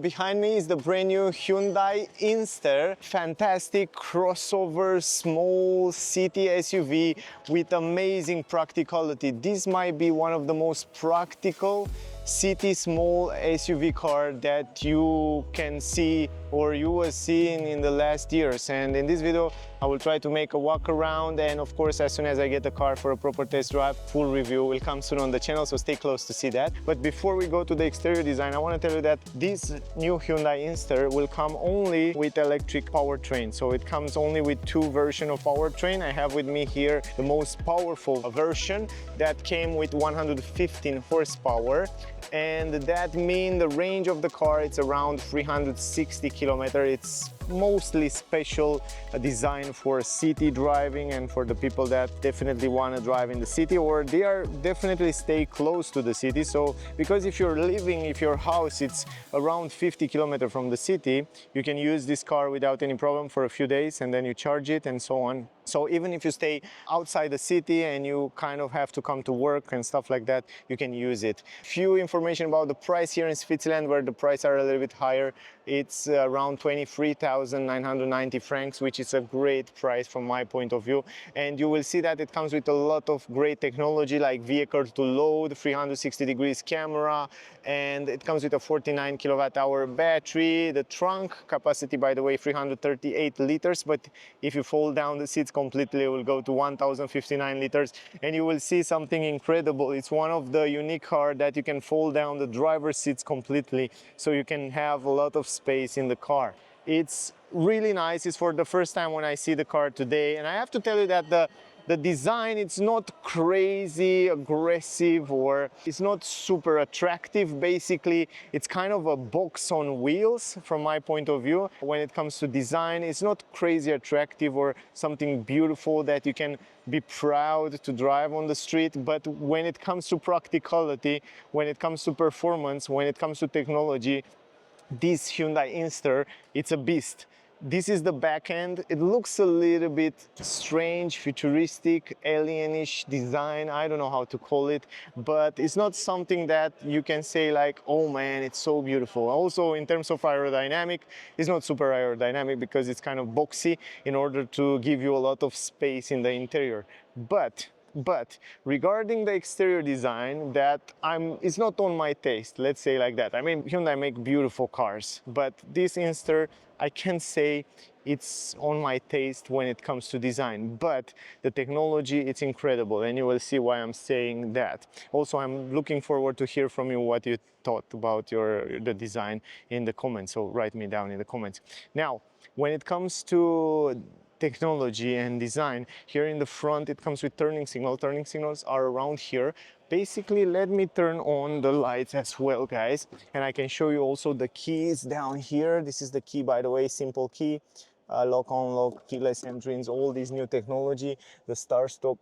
Behind me is the brand new Hyundai Inster, fantastic crossover small city SUV with amazing practicality. This might be one of the most practical city small SUV car that you can see or you were seeing in the last years. And in this video I will try to make a walk around, and of course as soon as I get the car for a proper test drive, full review will come soon on the channel, so stay close to see that. But before we go to the exterior design, I want to tell you that this new Hyundai Inster will come only with electric powertrain. So it comes only with two versions of powertrain. I have with me here the most powerful version that came with 115 horsepower, and that means the range of the car it's around 360 kilometers. It's mostly special design for city driving and for the people that definitely want to drive in the city, or they are definitely stay close to the city. So because if your house it's around 50 kilometers from the city, you can use this car without any problem for a few days, and then you charge it and so on. So even if you stay outside the city and you kind of have to come to work and stuff like that, you can use it. Few information about the price here in Switzerland, where the price are a little bit higher. It's around 23,990 francs, which is a great price from my point of view. And you will see that it comes with a lot of great technology like vehicle to load, 360 degrees camera, and it comes with a 49 kilowatt hour battery. The trunk capacity, by the way, 338 liters, but if you fold down the seats completely, it will go to 1059 liters, and you will see something incredible. It's one of the unique cars that you can fold down the driver's seats completely, so you can have a lot of space in the car. It's really nice. It's for the first time when I see the car today, and I have to tell you that the design, it's not crazy aggressive or it's not super attractive. Basically, it's kind of a box on wheels from my point of view. When it comes to design, it's not crazy attractive or something beautiful that you can be proud to drive on the street. But when it comes to practicality, when it comes to performance, when it comes to technology, this Hyundai Inster, it's a beast. This is the back end. It looks a little bit strange, futuristic, alienish design. I don't know how to call it, but it's not something that you can say like, oh man, it's so beautiful. Also, in terms of aerodynamic, it's not super aerodynamic because it's kind of boxy in order to give you a lot of space in the interior. But regarding the exterior design, it's not on my taste, let's say like that. I mean, Hyundai make beautiful cars, but this Inster, I can't say it's on my taste when it comes to design, but the technology, it's incredible, and you will see why I'm saying that. Also, I'm looking forward to hear from you what you thought about the design in the comments, so write me down in the comments. Now, when it comes to technology and design, here in the front it comes with turning signal. Turning signals are around here. Basically, let me turn on the lights as well, guys, and I can show you also the keys down here. This is the key, by the way, simple key, lock, unlock, keyless entries, all these new technology. The start stop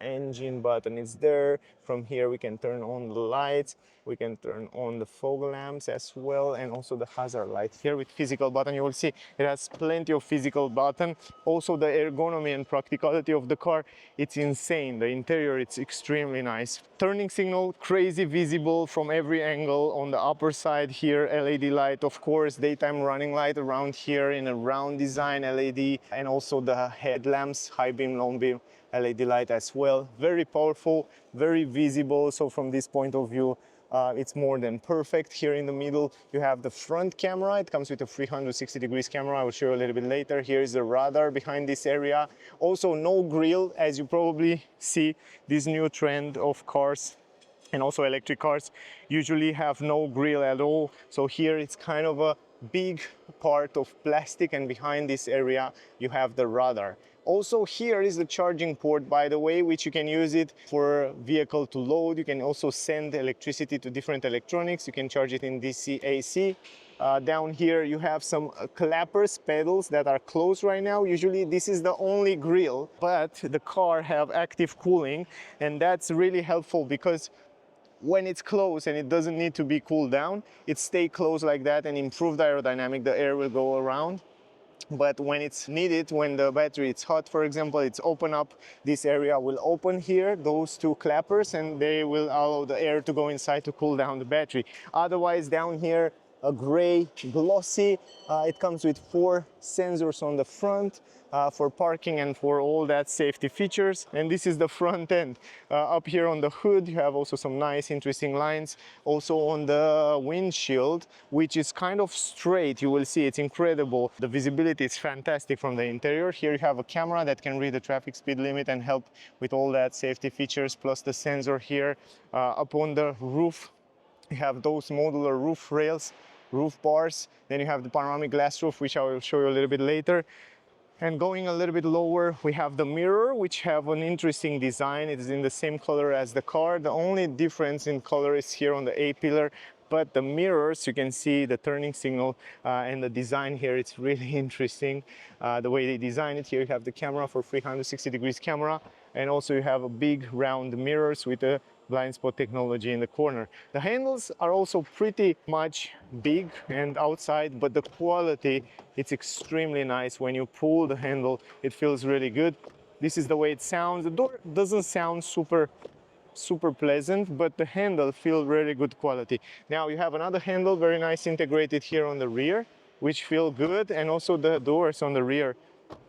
engine button is there. From here we can turn on the lights, we can turn on the fog lamps as well, and also the hazard light here with physical button. You will see it has plenty of physical button. Also the ergonomy and practicality of the car, it's insane. The interior, it's extremely nice. Turning signal, crazy visible from every angle. On the upper side here, LED light, of course, daytime running light around here in a round design LED, and also the headlamps, high beam, long beam LED light as well. Very powerful, very visible. So from this point of view, it's more than perfect. Here in the middle you have the front camera. It comes with a 360 degrees camera. I will show you a little bit later. Here is the radar behind this area. Also no grille, as you probably see. This new trend of cars and also electric cars usually have no grille at all. So here it's kind of a big part of plastic, and behind this area you have the radar. Also, here is the charging port, by the way, which you can use it for vehicle to load. You can also send electricity to different electronics. You can charge it in DC, AC. Down here you have some clappers, pedals that are closed right now. Usually this is the only grille, but the car have active cooling, and that's really helpful because when it's closed and it doesn't need to be cooled down, it stay closed like that and improve the aerodynamic. The air will go around. But when it's needed, when the battery is hot, for example, it's open up, this area will open here, those two clappers, and they will allow the air to go inside to cool down the battery. Otherwise, down here, a gray glossy. It comes with 4 sensors on the front for parking and for all that safety features. And this is the front end. Up here on the hood you have also some nice interesting lines. Also on the windshield, which is kind of straight, you will see it's incredible. The visibility is fantastic from the interior. Here you have a camera that can read the traffic speed limit and help with all that safety features, plus the sensor here. Up on the roof you have those modular roof rails, roof bars. Then you have the panoramic glass roof, which I will show you a little bit later. And going a little bit lower, we have the mirror, which have an interesting design. It is in the same color as the car. The only difference in color is here on the A-pillar, but the mirrors, you can see the turning signal and the design here. It's really interesting the way they design it. Here you have the camera for 360 degrees camera, and also you have a big round mirrors with a blind spot technology in the corner. The handles are also pretty much big and outside, but the quality, it's extremely nice. When you pull the handle, it feels really good. This is the way it sounds. The door doesn't sound super pleasant, but the handle feels really good quality. Now you have another handle, very nice, integrated here on the rear, which feel good, and also the doors on the rear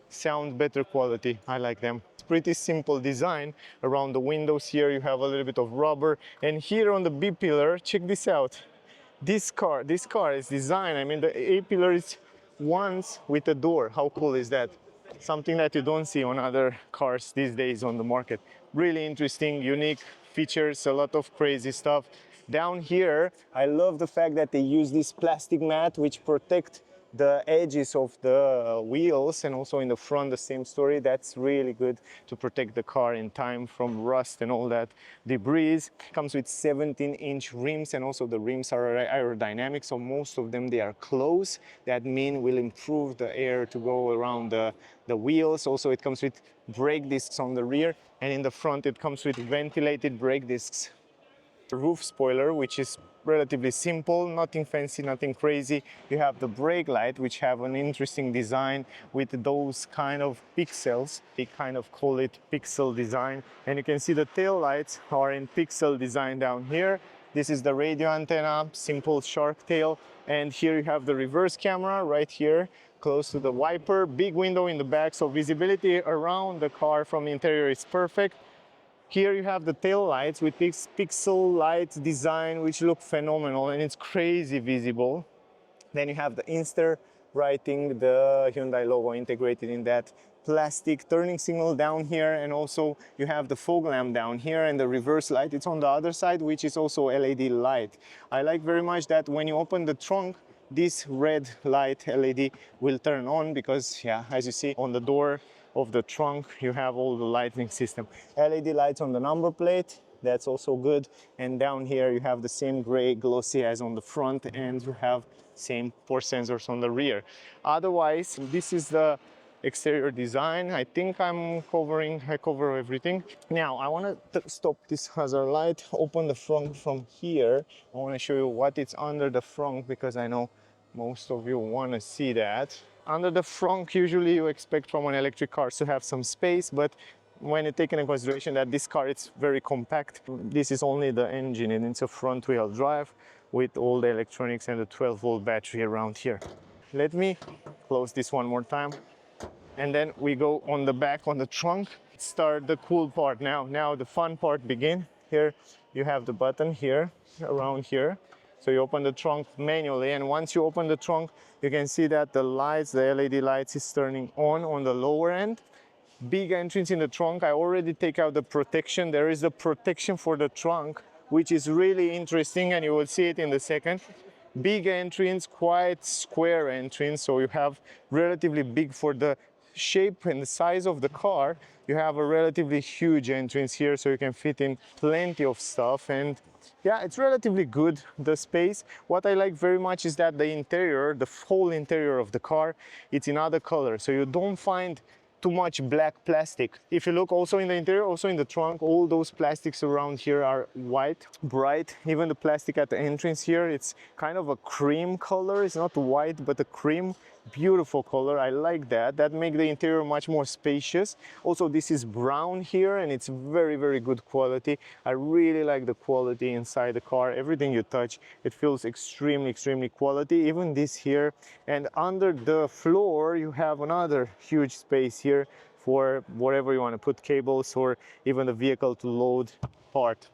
sound better quality. I like them. It's pretty simple design. Around the windows here you have a little bit of rubber, and here on the B pillar, check this out. This car is designed, I mean the A pillar is once with a door. How cool is that? Something that you don't see on other cars these days on the market. Really interesting, unique features, a lot of crazy stuff. Down here, I love the fact that they use this plastic mat which protect the edges of the wheels, and also in the front the same story. That's really good to protect the car in time from rust and all that debris. Comes with 17-inch rims, and also the rims are aerodynamic, so most of them they are closed. That means will improve the air to go around the wheels. Also it comes with brake discs on the rear, and in the front it comes with ventilated brake discs. Roof spoiler, which is relatively simple, nothing fancy, nothing crazy. You have the brake light, which have an interesting design with those kind of pixels. They kind of call it pixel design. And you can see the tail lights are in pixel design down here. This is the radio antenna, simple shark tail. And here you have the reverse camera right here, close to the wiper. Big window in the back, so visibility around the car from the interior is perfect. Here you have the tail lights with this pixel light design, which look phenomenal, and it's crazy visible. Then you have the Inster writing, the Hyundai logo integrated in that plastic turning signal down here, and also you have the fog lamp down here, and the reverse light, it's on the other side, which is also LED light. I like very much that when you open the trunk, this red light LED will turn on, because yeah, as you see on the door of the trunk you have all the lighting system. LED lights on the number plate, that's also good. And down here you have the same gray glossy as on the front, and you have same 4 sensors on the rear. Otherwise, this is the exterior design. I think I cover everything. Now I want to stop this hazard light, open the front from here. I want to show you what is under the front, because I know most of you want to see that. Under the front, usually you expect from an electric car to have some space, but when you take into consideration that this car is very compact, this is only the engine, and it's a front-wheel drive with all the electronics and the 12-volt battery around here. Let me close this one more time, and then we go on the back, on the trunk. Start the cool part now. Now the fun part begin. Here you have the button here, around here. So you open the trunk manually, and once you open the trunk, you can see that the lights, the LED lights is turning on the lower end. Big entrance in the trunk. I already take out the protection. There is a protection for the trunk, which is really interesting, and you will see it in a second. Big entrance, quite square entrance, so you have relatively big for the shape and the size of the car. You have a relatively huge entrance here, so you can fit in plenty of stuff, and yeah, it's relatively good, the space. What I like very much is that the interior, the whole interior of the car, it's in other colors, so you don't find too much black plastic. If you look also in the interior, also in the trunk, all those plastics around here are white, bright. Even the plastic at the entrance here, it's kind of a cream color. It's not white, but a cream. Beautiful color. I like that. That makes the interior much more spacious. Also, this is brown here and it's very, very good quality. I really like the quality inside the car. Everything you touch, it feels extremely, extremely quality. Even this here. And under the floor, you have another huge space here for whatever you want to put, cables or even the vehicle to load part.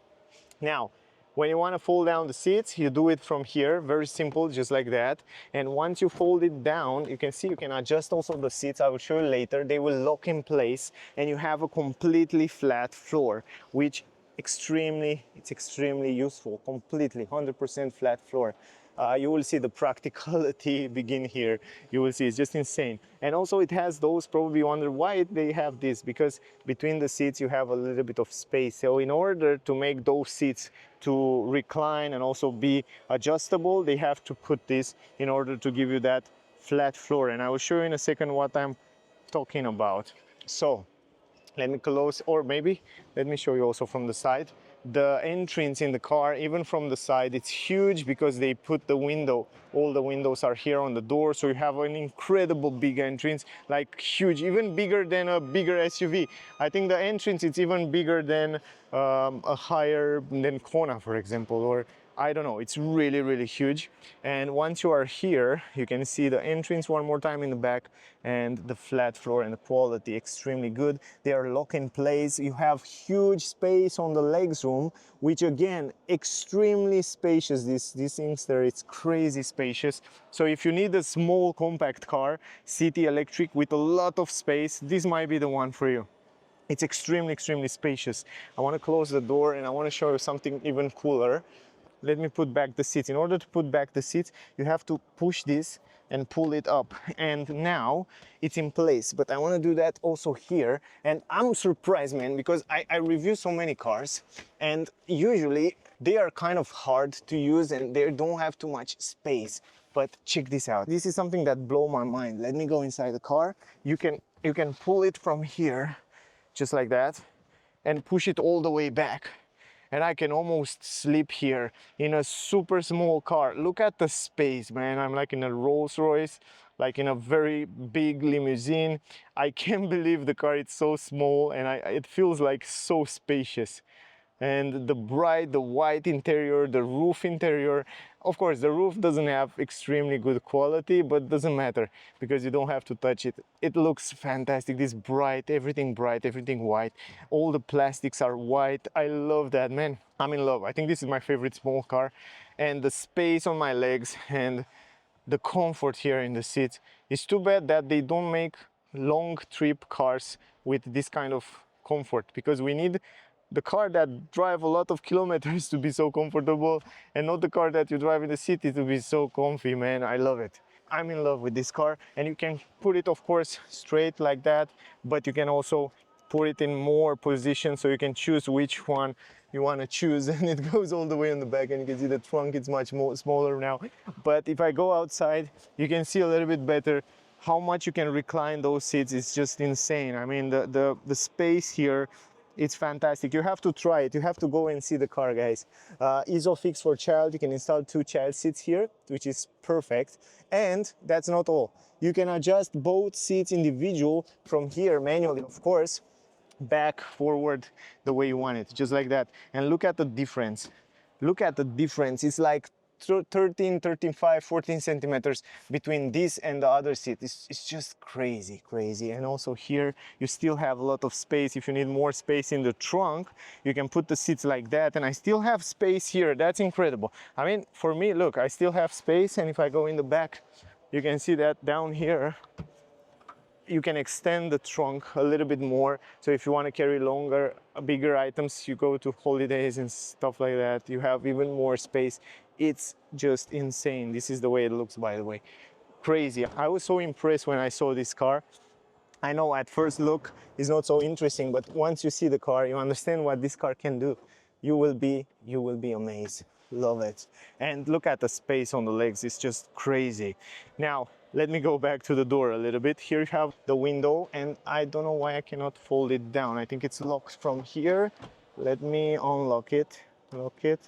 Now, when you want to fold down the seats, you do it from here, very simple, just like that. And once you fold it down, you can see you can adjust also the seats. I will show you later. They will lock in place and you have a completely flat floor, which it's extremely useful, completely 100% flat floor. You will see the practicality begin here. You will see it's just insane. And also it has those, probably you wonder why they have this, because between the seats you have a little bit of space. So in order to make those seats to recline and also be adjustable, they have to put this in order to give you that flat floor. And I will show you in a second what I'm talking about. So let me close, or maybe let me show you also from the side. The entrance in the car, even from the side, it's huge because they put the window, all the windows are here on the door, so you have an incredible big entrance, like huge, even bigger than a bigger SUV. I think the entrance is even bigger than a higher than Kona, for example, or I don't know, it's really, really huge. And once you are here, you can see the entrance one more time in the back and the flat floor and the quality extremely good. They are lock in place. You have huge space on the legs room, which again, extremely spacious. This Inster, it's crazy spacious. So if you need a small compact car, city electric with a lot of space, this might be the one for you. It's extremely, extremely spacious. I want to close the door and I want to show you something even cooler. Let me put back the seats. In order to put back the seats, you have to push this and pull it up. And now it's in place. But I want to do that also here. And I'm surprised, man, because I review so many cars. And usually they are kind of hard to use and they don't have too much space. But check this out. This is something that blew my mind. Let me go inside the car. You can pull it from here, just like that, and push it all the way back. And I can almost sleep here in a super small car. Look at the space, man. I'm like in a Rolls Royce, like in a very big limousine. I can't believe the car is so small and it feels like so spacious. And the white interior, the roof interior. Of course, the roof doesn't have extremely good quality, but doesn't matter because you don't have to touch it. It looks fantastic. This bright, everything white. All the plastics are white. I love that, man. I'm in love. I think this is my favorite small car. And the space on my legs and the comfort here in the seats. It's too bad that they don't make long trip cars with this kind of comfort, because we need the car that drive a lot of kilometers to be so comfortable and not the car that you drive in the city to be so comfy, man. I love it. I'm in love with this car, and you can put it, of course, straight like that, but you can also put it in more positions, so you can choose which one you want to choose, and it goes all the way in the back, and you can see the trunk is much more smaller now. But if I go outside, you can see a little bit better how much you can recline those seats. It's just insane. I mean, the space here, it's fantastic. You have to try it. You have to go and see the car, guys. Isofix for child. You can install 2 child seats here, which is perfect. And that's not all. You can adjust both seats individual from here manually, of course, back, forward, the way you want it, just like that. And look at the difference. Look at the difference. It's like 13, 14 centimeters between this and the other seat. It's just crazy. And also here you still have a lot of space. If you need more space in the trunk, you can put the seats like that, and I still have space here. That's incredible. I mean, for me, look, I still have space, and if I go in the back, you can see that down here you can extend the trunk a little bit more. So if you want to carry longer, bigger items, you go to holidays and stuff like that, you have even more space. It's just insane. This is the way it looks, by the way. Crazy. I was so impressed when I saw this car. I know at first look is not so interesting, but once you see the car, you understand what this car can do. You will be amazed. Love it. And look at the space on the legs. It's just crazy. Now, Let me go back to the door a little bit. Here you have the window, and I don't know why I cannot fold it down. I think it's locked from here. Let me unlock it, lock it,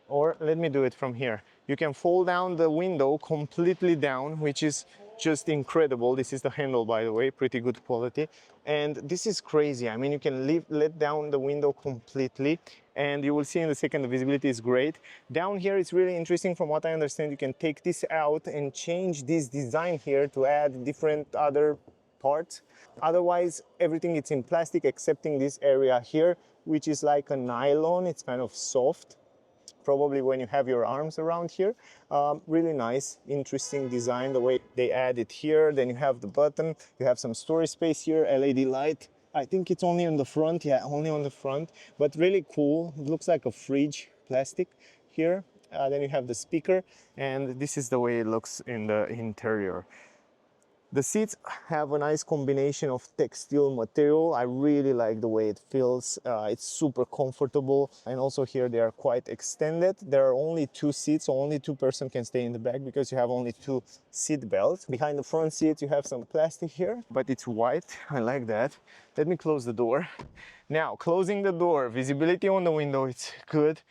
or let me do it from here. You can fold down the window completely down, which is just incredible. This is the handle, by the way, pretty good quality. And this is crazy. I mean, you can let down the window completely, and you will see in a second the visibility is great. Down here, it's really interesting. From what I understand, you can take this out and change this design here to add different other parts. Otherwise, everything is in plastic excepting this area here, which is like a nylon. It's kind of soft, probably when you have your arms around here. Really nice, interesting design, the way they add it here. Then you have the button, you have some storage space here, LED light. I think it's only on the front, yeah, only on the front, but really cool. It looks like a fridge, plastic here. Then you have the speaker, and this is the way it looks in the interior. The seats have a nice combination of textile material. I really like the way it feels. It's super comfortable, and also here they are quite extended. There are only 2 seats, so only 2 persons can stay in the back because you have only 2 seat belts. Behind the front seat you have some plastic here, but it's white. I like that. Let me close the door. Now, closing the door, visibility on the window, it's good,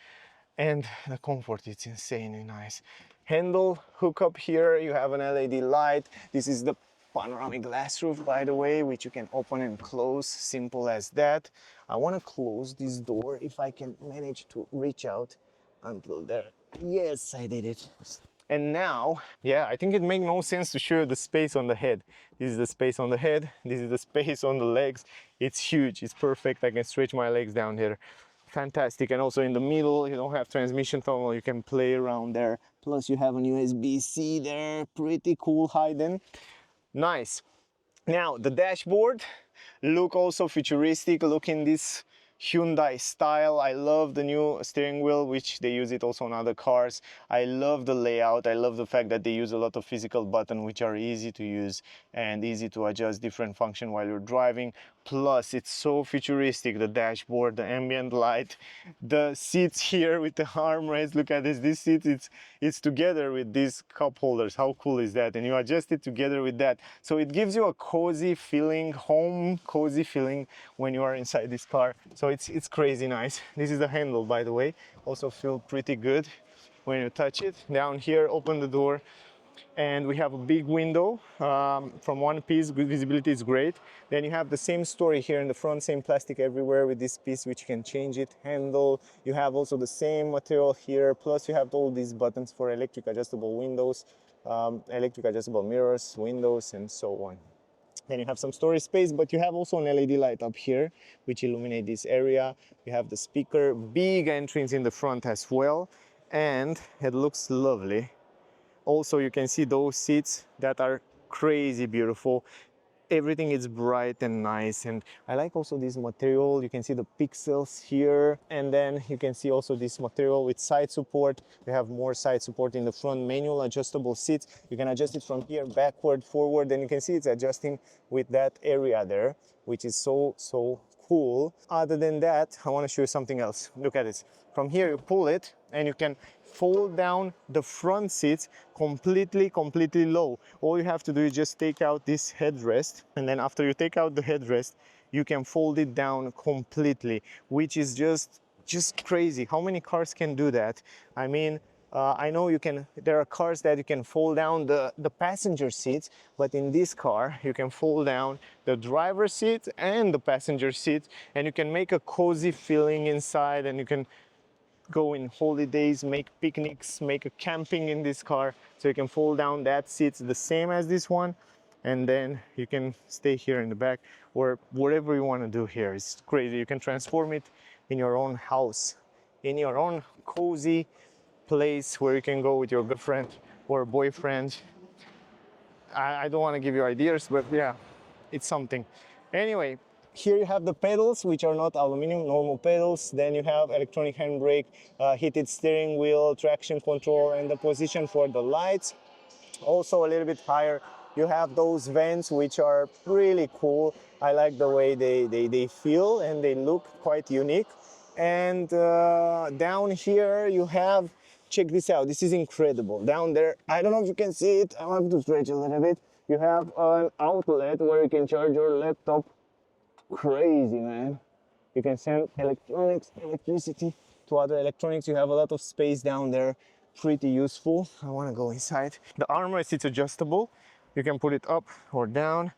and the comfort, it's insanely nice. Handle hookup here, you have an LED light. This is the panoramic glass roof, by the way, which you can open and close, simple as that. I want to close this door if I can manage to reach out until there. Yes, I did it. And now, yeah, I think it makes no sense to show the space on the head. This is the space on the head, this is the space on the legs. It's huge, it's perfect. I can stretch my legs down here. Fantastic. And also in the middle, you don't have transmission tunnel, you can play around there. Plus you have an USB-C there, pretty cool hidden. Nice. Now the dashboard look also futuristic. Look in this Hyundai style. I love the new steering wheel, which they use it also on other cars. I love the layout. I love the fact that they use a lot of physical buttons which are easy to use and easy to adjust different function while you're driving. Plus it's so futuristic, the dashboard, the ambient light, the seats here with the armrest. Look at this seat, it's together with these cup holders. How cool is that? And you adjust it together with that, so it gives you a cozy feeling, home cozy feeling when you are inside this car. So it's crazy nice. This is the handle, by the way, also feel pretty good when you touch it. Down here, open the door, and we have a big window from one piece. Good visibility is great. Then you have the same story here in the front, same plastic everywhere with this piece which you can change it, handle. You have also the same material here, plus you have all these buttons for electric adjustable windows, electric adjustable mirrors, windows, and so on. Then you have some storage space, but you have also an LED light up here which illuminate this area. You have the speaker, big entrance in the front as well, and it looks lovely. Also, you can see those seats that are crazy beautiful. Everything is bright and nice, and I like also this material. You can see the pixels here, and then you can see also this material with side support. We have more side support in the front. Manual adjustable seats. You can adjust it from here, backward, forward, and you can see it's adjusting with that area there, which is so cool. Other than that, I want to show you something else. Look at this. From here you pull it and you can fold down the front seats completely low. All you have to do is just take out this headrest, and then after you take out the headrest, you can fold it down completely, which is just crazy. How many cars can do that? I mean, I know you can, there are cars that you can fold down the passenger seats, but in this car you can fold down the driver's seat and the passenger seat, and you can make a cozy feeling inside, and you can go in holidays, make picnics, make a camping in this car. So you can fold down that seat the same as this one, and then you can stay here in the back or whatever you want to do here. It's crazy. You can transform it in your own house, in your own cozy place where you can go with your girlfriend or boyfriend. I don't want to give you ideas, but yeah, it's something. Anyway, here you have the pedals, which are not aluminum, normal pedals. Then you have electronic handbrake, heated steering wheel, traction control, and the position for the lights. Also a little bit higher, you have those vents, which are really cool. I like the way they feel, and they look quite unique. And down here you have check this out. This is incredible. Down there, I don't know if you can see it. I have to stretch a little bit. You have an outlet where you can charge your laptop. Crazy, man. You can send electronics, electricity to other electronics. You have a lot of space down there. Pretty useful. I want to go inside. The armrest is adjustable. You can put it up or down.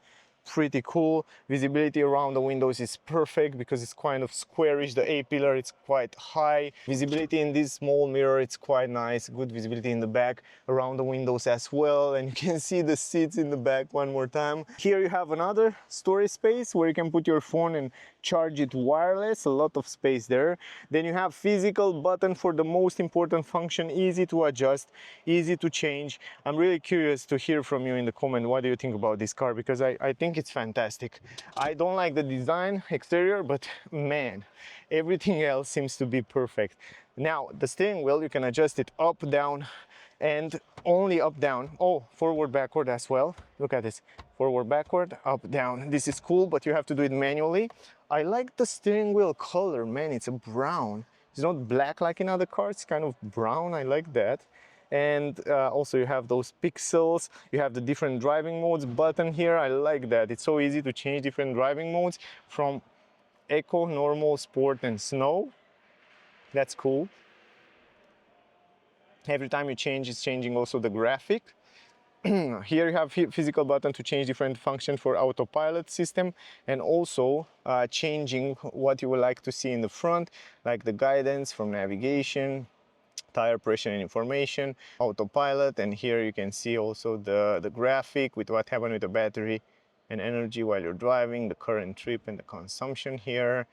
Pretty cool. Visibility around the windows is perfect because it's kind of squarish. The A-pillar, it's quite high. Visibility in this small mirror, it's quite nice. Good visibility in the back around the windows as well. And you can see the seats in the back one more time. Here you have another storage space where you can put your phone and charge it wireless. A lot of space there. Then you have physical button for the most important function. Easy to adjust, easy to change. I'm really curious to hear from you in the comment. What do you think about this car? Because I think it's fantastic. I don't like the design exterior, but man, everything else seems to be perfect. Now the steering wheel, you can adjust it up, down, and only up, down. Oh, forward, backward as well. Look at this, forward, backward, up, down. This is cool, but you have to do it manually. I like the steering wheel color, man. It's a brown. It's not black like in other cars, it's kind of brown. I like that. And also you have those pixels. You have the different driving modes button here. I like that. It's so easy to change different driving modes from eco, normal, sport, and snow. That's cool. Every time you change, it's changing also the graphic. Here you have physical button to change different functions for autopilot system, and also changing what you would like to see in the front, like the guidance from navigation, tire pressure and information, autopilot, and here you can see also the graphic with what happened with the battery and energy while you're driving, the current trip and the consumption here.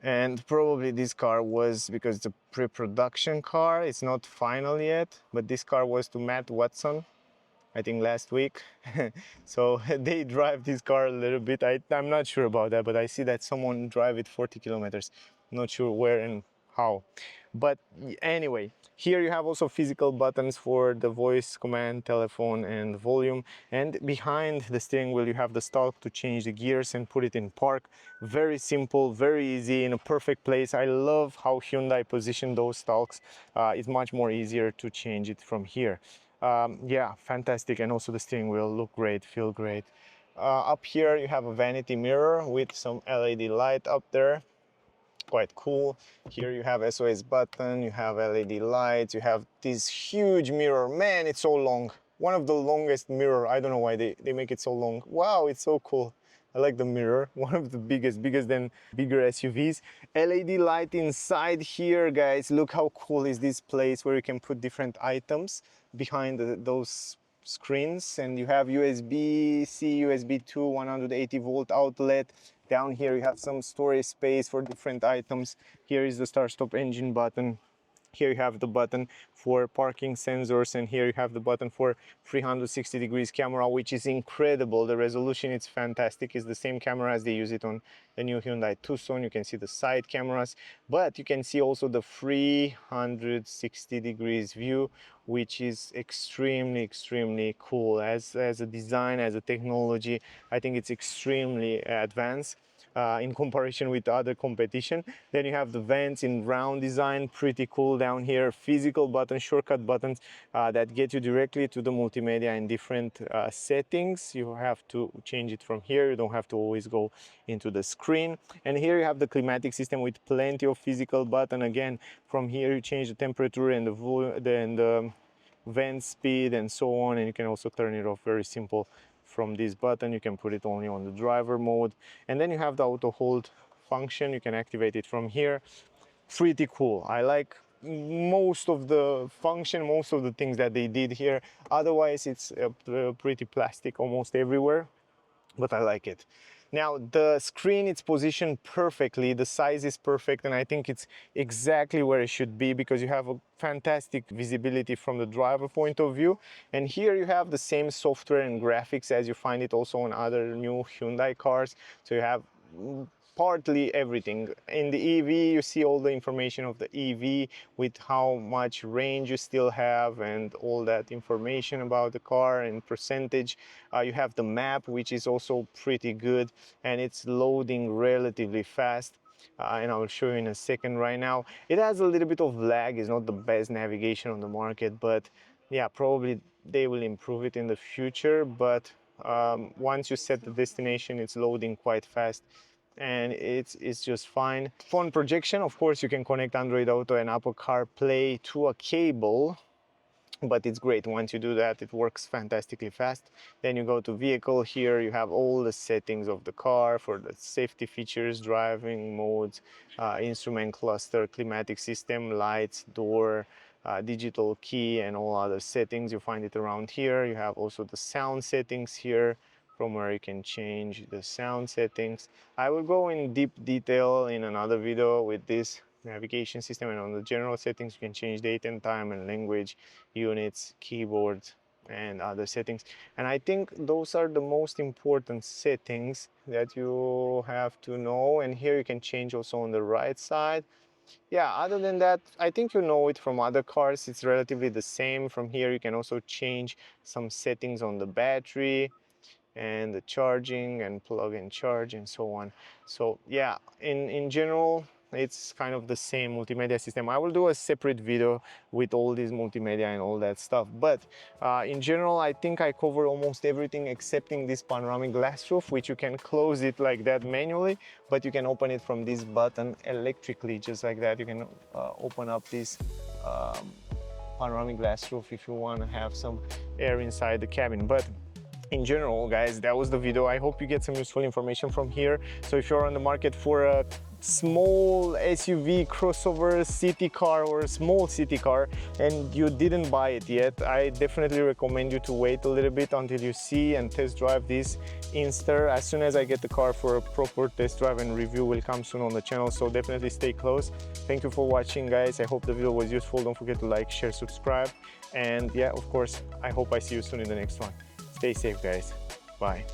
And probably this car was, because it's a pre-production car, it's not final yet, but this car was to Matt Watson, I think last week. So they drive this car a little bit. I'm not sure about that, but I see that someone drive it 40 kilometers. Not sure where and how. But anyway, here you have also physical buttons for the voice command, telephone, and volume. And behind the steering wheel, you have the stalk to change the gears and put it in park. Very simple, very easy, in a perfect place. I love how Hyundai positioned those stalks. It's much more easier to change it from here. Yeah, fantastic. And also the steering wheel look great, feel great. Up here you have a vanity mirror with some LED light up there. Quite cool. Here you have SOS button, you have LED lights, you have this huge mirror. Man, it's so long. One of the longest mirror. I don't know why they make it so long. Wow, it's so cool. I like the mirror. One of the biggest, bigger than bigger SUVs. LED light inside here, guys. Look how cool is this place where you can put different items behind those screens. And you have USB-C, USB 2, 180 volt outlet. Down here you have some storage space for different items. Here is the start-stop engine button. Here you have the button for parking sensors, and here you have the button for 360 degrees camera, which is incredible. The resolution is fantastic. It's the same camera as they use it on the new Hyundai Tucson. You can see the side cameras, but you can see also the 360 degrees view, which is extremely cool. As a design, as a technology, I think it's extremely advanced. In comparison with other competition. Then you have the vents in round design, pretty cool down here. Physical buttons, shortcut buttons that get you directly to the multimedia in different settings. You have to change it from here. You don't have to always go into the screen. And here you have the climatic system with plenty of physical button. Again, from here you change the temperature and the vent speed and so on, and you can also turn it off. Very simple. From this button you can put it only on the driver mode, and then you have the auto hold function. You can activate it from here. Pretty cool. I like most of the function, most of the things that they did here. Otherwise it's pretty plastic almost everywhere, but I like it. Now the screen, it's positioned perfectly, the size is perfect, and I think it's exactly where it should be because you have a fantastic visibility from the driver point of view. And here you have the same software and graphics as you find it also on other new Hyundai cars. So you have partly everything. In the EV you see all the information of the EV with how much range you still have and all that information about the car and percentage. You have the map, which is also pretty good, and it's loading relatively fast. and I will show you in a second. Right now it has a little bit of lag, it's not the best navigation on the market, but yeah, probably they will improve it in the future. But once you set the destination, it's loading quite fast and it's just fine. Phone projection, of course, you can connect Android Auto and Apple CarPlay to a cable, but it's great. Once you do that, it works fantastically fast. Then you go to vehicle. Here you have all the settings of the car for the safety features, driving modes, instrument cluster, climatic system, lights, door, digital key, and all other settings. You find it around here. You have also the sound settings here, from where you can change the sound settings. I will go in deep detail in another video with this navigation system, and on the general settings you can change date and time and language, units, keyboards, and other settings. And I think those are the most important settings that you have to know. And here you can change also on the right side. Yeah, other than that, I think you know it from other cars. It's relatively the same. From here you can also change some settings on the battery and the charging and plug and charge and so on. So yeah, in general, it's kind of the same multimedia system. I will do a separate video with all this multimedia and all that stuff, but in general, I think I cover almost everything excepting this panoramic glass roof, which you can close it like that manually, but you can open it from this button electrically, just like that. You can open up this panoramic glass roof if you want to have some air inside the cabin. But in general, guys, that was the video. I hope you get some useful information from here. So if you're on the market for a small SUV, crossover, city car, or a small city car and you didn't buy it yet, I definitely recommend you to wait a little bit until you see and test drive this Inster. As soon as I get the car for a proper test drive and review will come soon on the channel, so definitely stay close. Thank you for watching, guys. I hope the video was useful. Don't forget to like, share, subscribe, and yeah, of course, I hope I see you soon in the next one. Stay safe, guys. Bye.